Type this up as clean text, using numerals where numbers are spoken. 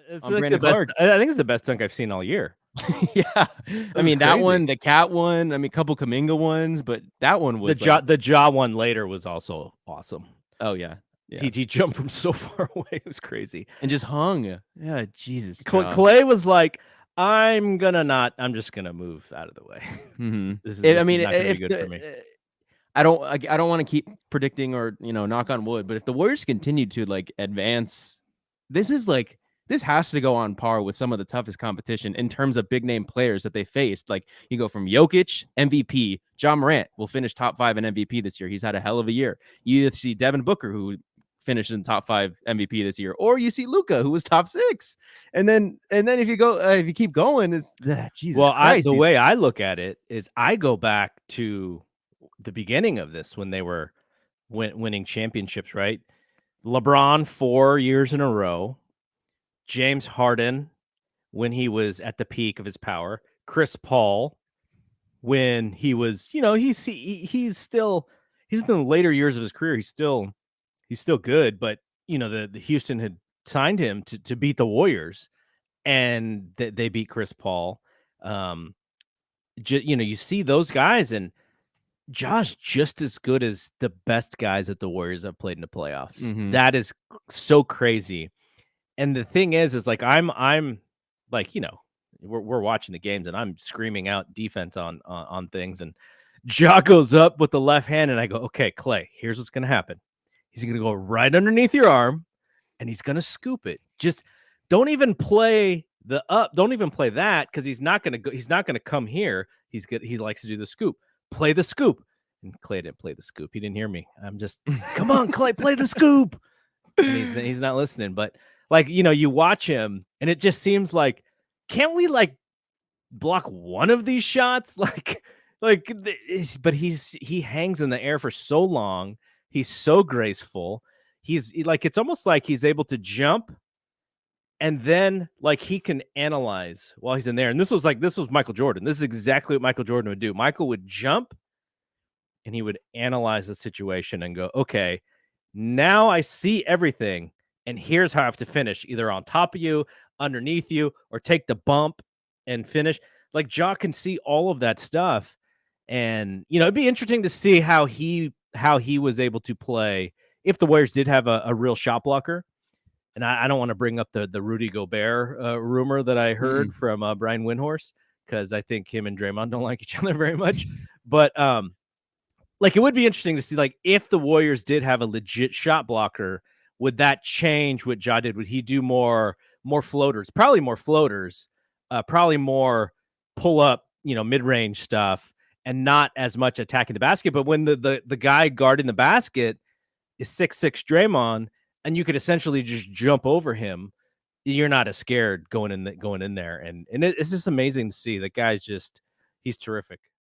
It's on like Brandon the best. Clark. I think it's the best dunk I've seen all year. Yeah. I mean, that crazy. one, the Cat one, I mean, a couple Kuminga ones, but that one was The Ja one later was also awesome. oh, yeah. Yeah. He jumped from so far away. It was crazy. And just hung. Yeah, Jesus. Clay was like, I'm just gonna move out of the way. Mm-hmm. This I is mean, not gonna be if good for me. I don't want to keep predicting or, knock on wood, but if the Warriors continue to like advance, this has to go on par with some of the toughest competition in terms of big name players that they faced. Like you go from Jokic, MVP, Ja Morant will finish top 5 in MVP this year. He's had a hell of a year. You see Devin Booker, who finished in top 5 MVP this year, or you see Luka, who was top 6. And then if you keep going, it's Jesus Christ. The way I look at it is I go back to the beginning of this when they were winning championships, right? LeBron 4 years in a row, James Harden when he was at the peak of his power, Chris Paul when he was, he's in the later years of his career, he's still good, but the Houston had signed him to beat the Warriors, and they beat Chris Paul. You see those guys, and Josh just as good as the best guys that the Warriors have played in the playoffs. Mm-hmm. That is so crazy. And the thing is like I'm like, we're watching the games and I'm screaming out defense on things, and Ja goes up with the left hand, and I go, okay, Clay, here's what's gonna happen. He's gonna go right underneath your arm, and he's gonna scoop it. Just don't even play the up. Don't even play that, because he's not gonna go. He's not gonna come here. He likes to do the scoop. Play the scoop. And Clay didn't play the scoop. He didn't hear me. I'm just, come on, Clay, play the scoop. And he's not listening. But like, you watch him, and it just seems like, can't we like block one of these shots? But he hangs in the air for so long. He's so graceful. He's like, it's almost like he's able to jump, and then like he can analyze while he's in there. And this was Michael Jordan. This is exactly what Michael Jordan would do. Michael would jump, and he would analyze the situation and go, okay, now I see everything, and here's how I have to finish, either on top of you, underneath you, or take the bump and finish. Like Ja can see all of that stuff. And, it'd be interesting to see how he was able to play if the Warriors did have a real shot blocker. And I don't want to bring up the Rudy Gobert rumor that I heard from Brian Windhorst, because I think him and Draymond don't like each other very much. But like, it would be interesting to see, like, if the Warriors did have a legit shot blocker, would that change what Ja did? Would he do more floaters? Probably more floaters. Probably more pull up, mid-range stuff, and not as much attacking the basket. But when the guy guarding the basket is 6'6" Draymond, and you could essentially just jump over him, you're not as scared going in there. And it's just amazing to see. The guy's he's terrific.